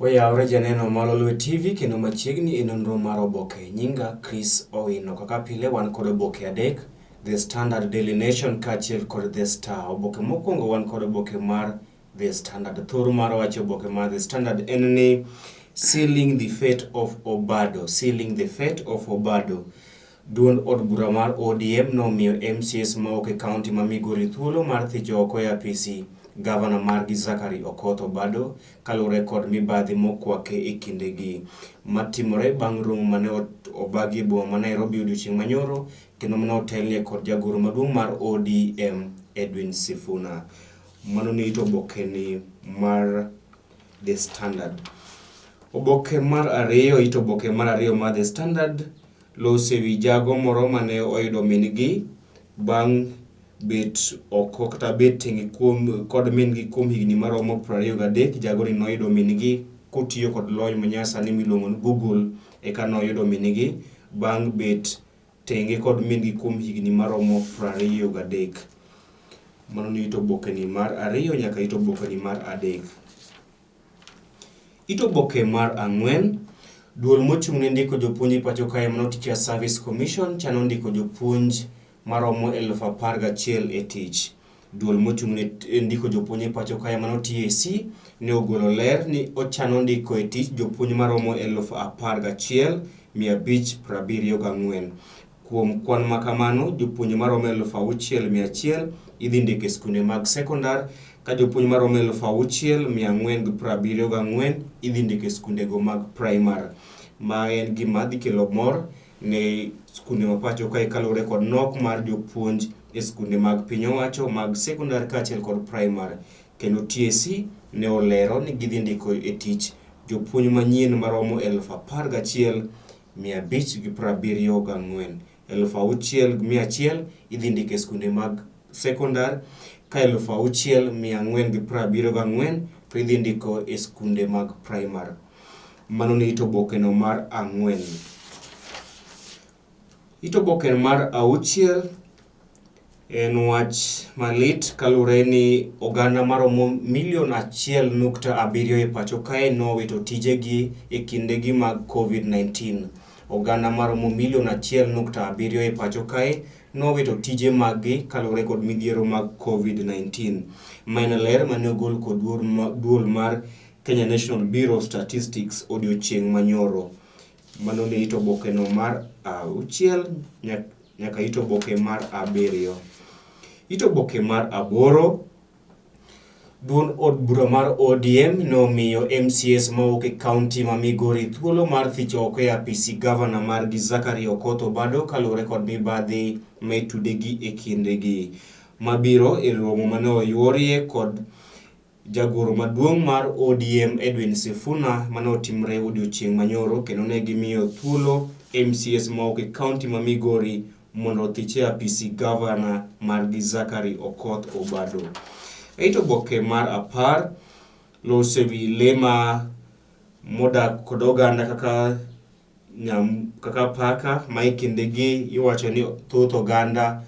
Oyawre janeno mar Lolwe Tv kendo machiegni e nonro mar Oboke. Nyinga Chris Owino. Kaka pile wan kod oboke adek, The Standard, Daily Nation kaachiel kod The Star. Oboke mokwongo wan kod oboke mar The Standard. Thor mar wacho oboke mar The Standard en ni Sealing the Fate of Obado. Sealing the Fate of Obado. Duond od bura mar ODM nomiyo MCS maok e kaunti ma Migori thuolo mar thicho oko e apisi gavana margi Zachary Okoth Obado kaluwore kod mibadhi mokwake e kindegi matimore bang' romo mane obagi e boma ma Nairobi odiochieng' manyoro kendo mane otelne kod jagoro maduong' mar ODM Edwin Sifuna. Mano ne ito obokeni mar The Standard. Oboke mar ariyo ito oboke mar ariyo mar The Standard lose wi jago moro mane oyudo min-gi bang' bet oko kata bet tenge kod min-gi kuom higni maromo 23. Jagoni noyudo min-gi kotiyo kod lony manyasani miluongo ni Google eka noyudo min-gi bang' bet tenge kod min-gi kuom higni maromo 23. Mano ni ito obokeni mar ariyo nyaka ito obokeni mar adek. Ito oboke mar ang'wen, duol mochung' ne ndiko jopuonj e pacho kae mano Teacher Service Commission chano ndiko jopuonj maromo 11,000 e tich. Duol mochung' ne ndiko jopuonj e pacho kae mano TSC ne ogolo ler ni ochano ndiko e tich jopuonj maromo 11,574. Kuom kwan makamano, jopuonj maromo 6,100 idhi ndiko e skunde mag sekondar ka jopuonj maromo 6,474 idhi ndiko e skundego mag primar. Ma en gima dhi kelo mor ne skunde mapacho kae kaluwore kod nok mar jopuonj e skunde mag piny owacho mag sekondar kaachiel kod primar. Kendo TSC ne olero ni gidhi ndiko e tich jopuonj manyien maromo 11,574. 6,100 idhi ndiko e skunde mag sekondar ka 6,474 to idhi ndiko e skunde mag primar. Mano ni ito obokeno mar ang'wen. Ito oboke mar auchiel en wach malit kaluwore ni oganda maromo 1.7 e pacho kae nowito tijegi e kindegi mag COVID-19. Oganda maromo 1.7 e pacho kae nowito tije maggi kaluwore kod midhiero mag COVID-19. Maen ler mane ogol kod duol mar Kenya National Bureau of Statistics odiochieng' manyoro. Mano ne ito obokeno mar auchiel nyaka ito oboke mar abiriyo. Ito oboke mar aboro, duond od bura mar ODM nomiyo MCS maok e kaunti ma Migori thuolo mar thicho oko e apisi gavana margi Zachary Okoth Obado kaluwore kod mibadhi maitudegi e kindegi. Mabiro e romo mane oyuorie kod jagoro maduong' mar ODM Edwin Sifuna mane otimre odiochieng' manyoro kendo ne gimiyo thuolo MCS maok e kaunti ma Migori mondo othich e apisi gavana margi Zachary Okoth Obado. Ito oboke mar apar lose wi lema modak kod oganda kaka paka ma e kindegi iwacho ni thoth oganda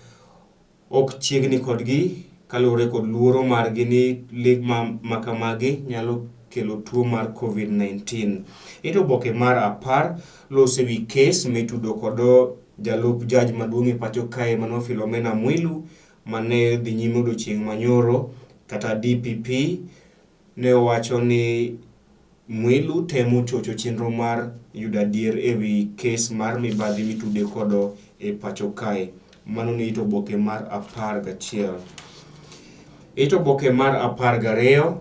ok chiegni kodgi kaluwore kod luoro margi ni lee makamagi nyalo kelo tuo mar COVID-19. Ito oboke mar apar lose wi kes mitudo kod jalup jaj maduong' e pacho kae mano Philomena Mwilu mane dhi nyime odiochieng' manyoro kata DPP ne owacho ni Mwilu temo chocho chenro mar yudo adier e wi kes mar mibadhi mitude kod e pacho kae. Mano ni ito oboke mar 11. Ito oboke mar 12,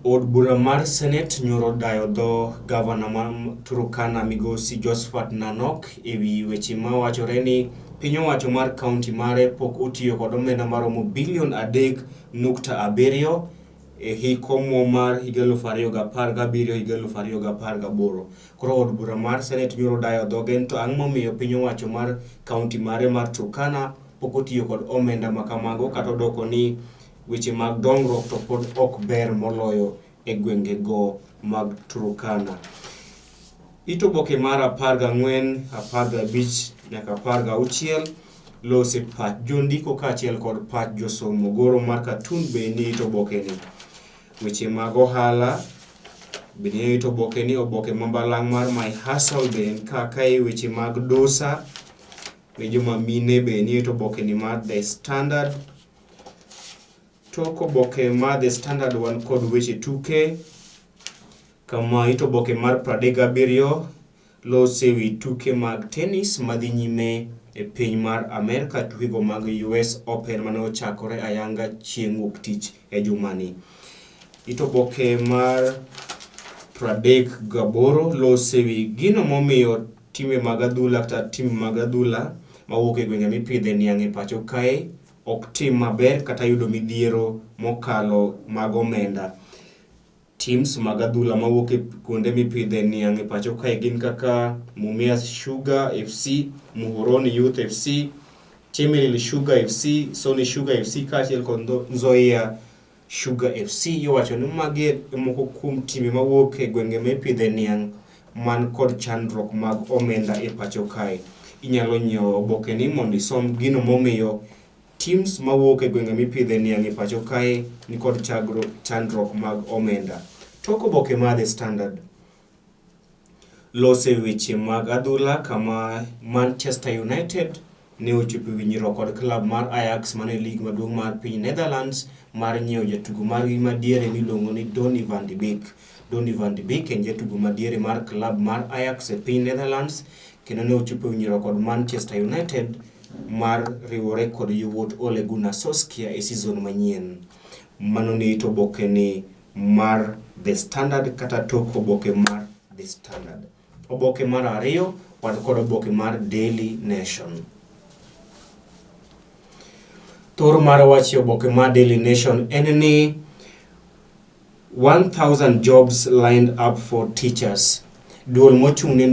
od bura mar Senate nyoro dayo dho gavana mar Turkana migosi Josephat Nanok e wi weche ma wachore ni piny owacho mar kaunti mare pok otiyo kod omenda maromo bilion 3.7 e hiko mar 2017-2018. Koro od bura mar Senate nyoro dayo dhogen to ang' momiyo piny owacho mar kaunti mare mar Turkana pok otiyo kod omenda makamago kata odoko ni weche mag dongruok to pod ok ber moloyo e gwengego mag Turkana. Ito oboke mar 14, 15 nyaka 16 lose pach jondiko kaachiel kod pach josomo. Goro mar Katun be ni ito obokeni. Weche mag ohala Bende ito oboke ni oboke mambalang mar My Hustle ben kaka weche mag dosa ne joma mine be ni ito oboke ni mar The Standard. Tok oboke mar The Standard wan kod weche tuke kama ito oboke mar 37 lose wi tuke mag tennis madhi nyime e piny mar Amerika tugo mag US Open mane ochakore ayanga chieng' wuok tich e jumani. Ito oboke mar 38 lose wi gino momiyo time mag adhula kata tim mag adhula mawuok e gwenge mipidhe niang' e pacho kae ok tim maber kata yudo midhiero mokalo mag omenda. Teams mag adhula mawuok e kuonde mipidhe niang' e pacho kae gin kaka Mumias Sugar FC, Muhoroni Youth FC, Chemelil Sugar FC, Sony Sugar FC kaachiel kod Nzoia Sugar FC. Iwacho ni magi moko kuom time mawuok e gwenge mipidhe niang' man kod chandruok mag omenda e pacho kae. Inyalo nyiewo oboke ni mondo isom gino momiyo teams mawuok e gwenge mipidhe niang' e pacho kae ni kod chandruok mag omenda. Tok oboke mar The Standard lose weche mag adhula kama Manchester United ne ochopo winjruok kod klab mar Ajax mane lig maduong' mar piny Netherlands mar nyiewo jatugo margi madiere miluongo ni Donny van de Beek. Donny van de Beek en jatugo madiere mar klab mar Ajax e piny Netherlands kendo ne ochopo winjruok kod Manchester United mar riwore kod yowuot Ole Gunnar Solskjaer e season manyien. Mano ni ito oboke ni mar The Standard kata tok oboke mar The Standard. Oboke mar ariyo wan kod oboke mar Daily Nation. Thor mar wach oboke mar Daily Nation en ni 1,000 jobs lined up for teachers. Duol mochung'ne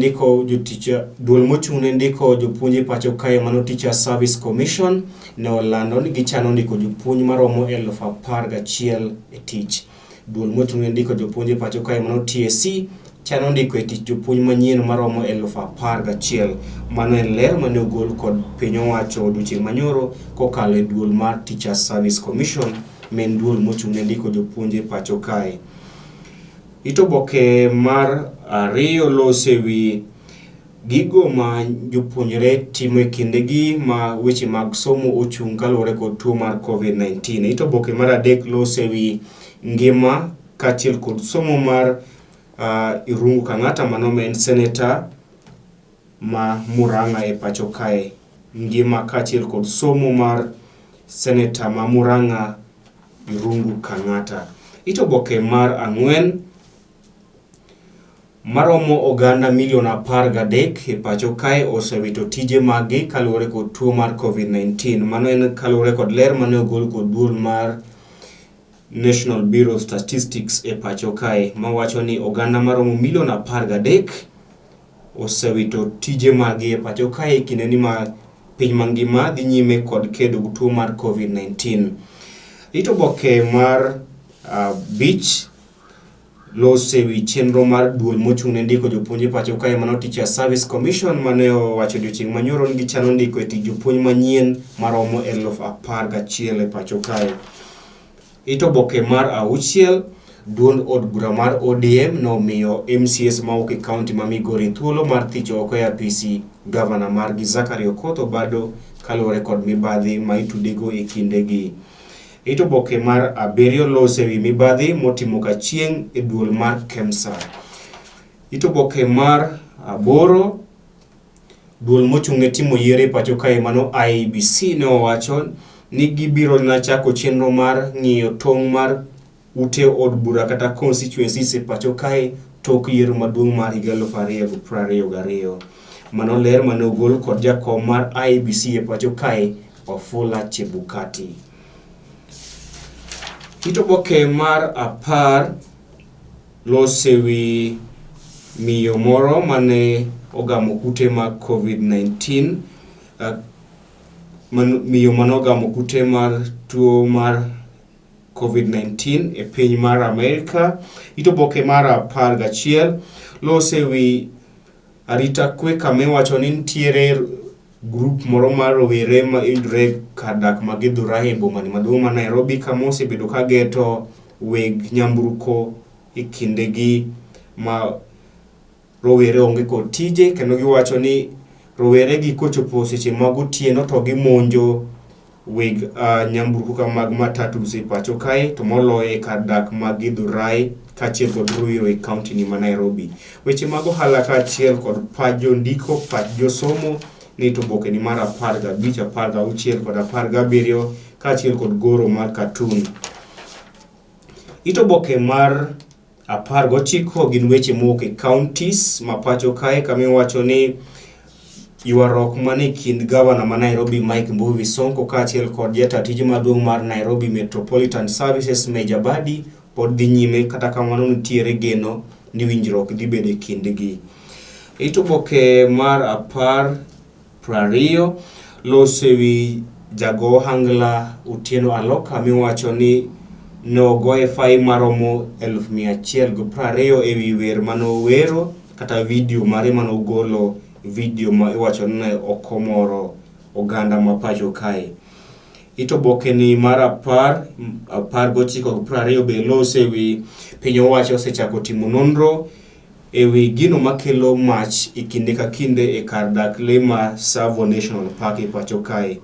ndiko jopuonje pacho kae mano Teacher Service Commission ne olando ni gichano ndiko jopuonj maromo 11,000 e tich. Duol mochung'ne ndiko jopuonje pacho kae mano TSC chano ndiko e tich jopuonj manyien maromo 11,000. Mano en ler mane ogol kod piny owacho odiochieng' manyoro kokalo e duol mar Teacher Service Commission men duol mochung'ne ndiko jopuonje pacho kae. Ito oboke mar ariyo lose wi gigo ma jopuonjre timo e kindegi ma weche mag somo ochung' kaluwore kod tuo mar COVID-19. Ito oboke mar adek lose wi ngima kaachiel kod somo mar Irungu Kang'ata mano en senator ma Murang'a e pacho kae. Ngima kaachiel kod somo mar senator ma Murang'a Irungu Kang'ata. Ito oboke mar ang'wen maromo oganda milion 13 e pacho kae osewito tije magi kaluwore kod tuo mar COVID-19. Mano en kaluwore kod ler mane ogol kod duol mar National Bureau of Statistics e pacho kae mawacho ni oganda maromo milion 13 osewito tije magi e pacho kae kinde ni ma piny mangima dhi nyime kod kedo gi tuo mar COVID-19. Ito oboke mar Beach lose wi chenro mar duol mochung'ne ndiko jopuonje pacho kae mano Teacher Service Commission mane owacho odiochieng' manyoro ni gichano ndiko e tich jopuonj manyien maromo 11,000 e pacho kae. Ito oboke mar auchiel duond od bura mar ODM nomiyo MCS mawuok e kaunti ma Migori thuolo mar thicho oko e apisi gavana margi Zachary Okoth Obado kaluwore kod mibadhi ma itudego e kindegi. Ito oboke mar abiriyo lose wi mibadhi motimo ka chieng' e duol mar KEMSA. Ito oboke mar aboro duol mochung'ne timo yiero e pacho kae mano IEBC ne owacho ni gibiro na chako chenro mar ng'iyo tong' mar ute od bura kata constituencies e pacho kae tok yiero maduong' mar 2022. Mano ler mane ogol kod jakom mar IEBC e pacho kae Wafula Chebukati. Ito oboke mar 10 lose wi miyo moro mane ogamo kute mag COVID-19. Miyo mane ogamo kute mar tuo mar COVID-19 e piny mar Amerika. Ito oboke mar 11 lose wi arita kwe kama iwacho ni nitiere group moro mar rowere ma idre kadak magidhura e boma maduong' ma Nairobi kama osebedo ka geto weg nyamburko e kindegi ma rowere onge kod tije, kendo giwacho ni rowere gi kochopo seche mag otieno to gimonjo weg nyamburko ka mag matatus e pacho kae, to moloyo e kar dak mag Githurai kaachiel kod Ruiru e kaunti ni ma Nairobi. Weche mag ohala kaachiel kod pach jondiko, pach josomo ni to oboke ni mar 15, 16 kod 17 kaachiel kod goro mar cartoon. Ito oboke mar 19 gin weche mowuok e counties ma pacho kae, kama iwacho ni ywaruok mane kind gavana ma Nairobi Mike Mbuvi Sonko kaachiel kod jatij maduong' mar Nairobi Metropolitan Services Meja Badi pod dhi nyime, kata kamano nitiere geno ni winjruok dhi bedo e kindgi. Ito oboke mar 20 loso ewi jago ohangla Otieno Aloka miwacho ni nogoye fai maromo 120 ewi wer manowero kata video mare manogolo, video ma iwacho ni okomoro oganda ma pacho kae. Ito oboke ni mar 19 be loso ewi piny owacho osechako timo nonro ewi gino makelo mach e kinde ka kinde e kar dak le ma Tsavo National Park e pacho kae.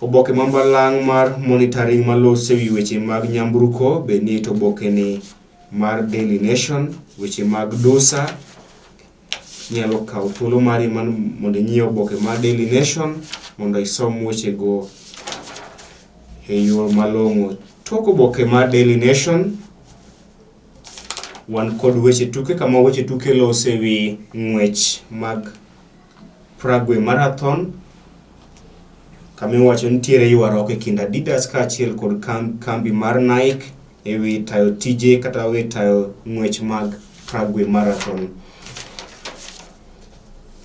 Oboke mambalang' mar monitoring maloso ewi weche mag nyamburko be ni to oboke ni mar Daily Nation. Weche mag dosa nyalo kawo thuolo mari mondo inyiew oboke mar Daily Nation mondo isom weche go e yor malong'o. Tok oboke mar Daily Nation wan kod weche tuke, kama weche tuke loso ewi ng'wech mag Prague Marathon, kama iwacho nitiere ywaruok e kind Adidas kaachiel kod kambi mar Nike ewi tayo tije kata ewi tayo ng'wech mag Prague Marathon.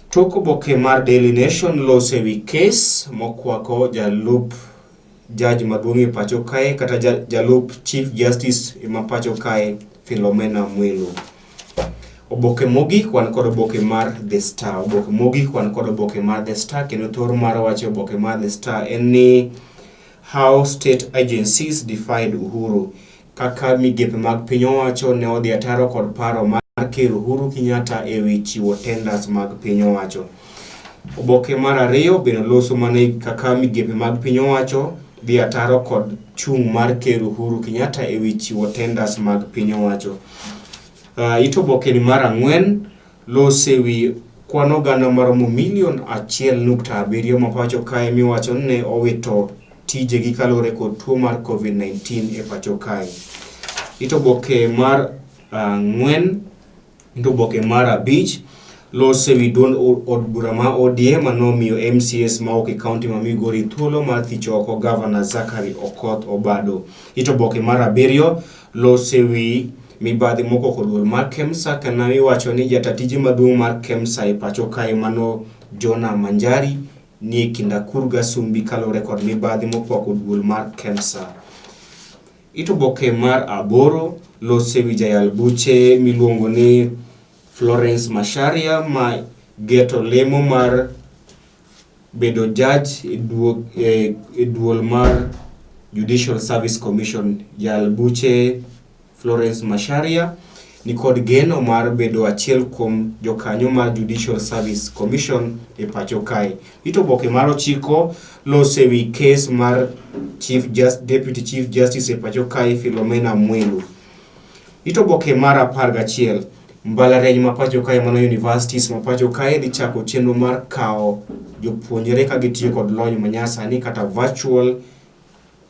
Tok oboke mar Daily Nation loso ewi case mokwako jalup judge maduong' e pacho kae kata jalup Chief Justice e ma pacho kae Philomena Mwilu. Oboke mogik wan kod oboke mar The Star. Oboke mogik wan kod oboke mar The Star, kendo thor mar wache oboke mar The Star en ni how state agencies defied Uhuru, kaka migepe mag piny owacho ne odhi ataro kod paro mar ker Uhuru Kenyatta ewi chiwo tenders mag piny owacho. Oboke mar 2 bende loso mane kaka migepe mag piny owacho dhi ataro kod chung' mar ker Uhuru Kenyatta ewi chiwo tenders mag piny owacho. Ito oboke ni mar 4 loso ewi kwan oganda maromo 1.7 ma pacho kae miwacho ni ne owito tijegi kalore kod tuo mar COVID-19 e pacho kae. Ito oboke mar 4 ito oboke mar 5 loso ewi duond od bura ma ODM manomiyo MCS ma e kaunti ma Migori thuolo mar thicho oko Governor Zachary Okoth Obado. Ito oboke mar 7 loso ewi mibadhi moko kod duol mar KEMSA, kana iwacho ni jatatiji maduong' mar KEMSA e pacho kae mano Jonah Manjari ni kinda kurga sumbi kalore kod mibadhi moko kod duol mar KEMSA. Ito oboke mar 8 loso ewi jayal buche miluongo ni Florence Masharia ma geto lemo mar bedo judge e duol mar Judicial Service Commission. Jayal buche Florence Masharia ni kod geno mar bedo achiel kuom jokanyo mar Judicial Service Commission e pacho kae. Ito oboke mar 9 loso ewi case mar Deputy Chief Justice e pacho kae Philomena Mwilu. Ito oboke mar 11 mbalariany ma pacho kae mano universities ma pacho kae dhi chako chenro mar kawo jopuonjre ka gitiyo kod lony manyasani kata virtual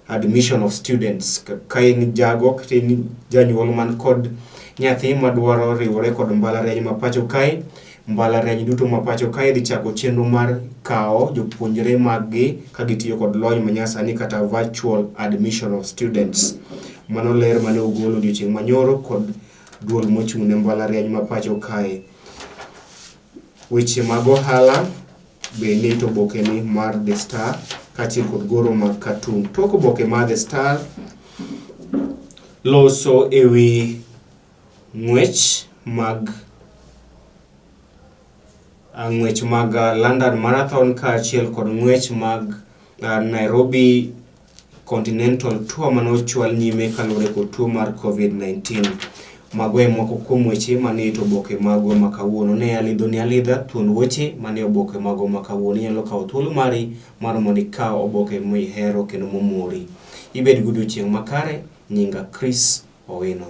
admission of students. Kae ni jago kata ni janyuol man kod nyathi madwaro riwore kod mbalariany ma pacho kae, mbalariany duto ma pacho kae dhi chako chenro mar kawo jopuonjre maggi ka gitiyo kod lony manyasani kata virtual admission of students. Mano ler mane ogolo odiochieng' manyoro kod duol mochung' ne mbalariany ma pacho kae. Weche mag ohala be ni to oboke ni mar The Star kaachiel kod goro mag cartoon. Tok oboke mar The Star loso ewi ng'wech mag London Marathon kaachiel kod ng'wech mag Nairobi Continental Tour mano chwal nyime kalore kod tuo mar COVID-19. magwe moko kuom weche manie to oboke magwa makawuono. Ne alidho ni alidha thuond weche manie oboke magwa makawuono. Inyalo kawo thuolo mari mar mondo ikaw oboke mihero kendo momori. Ibed godiochieng' makare. Nyinga Chris Owino.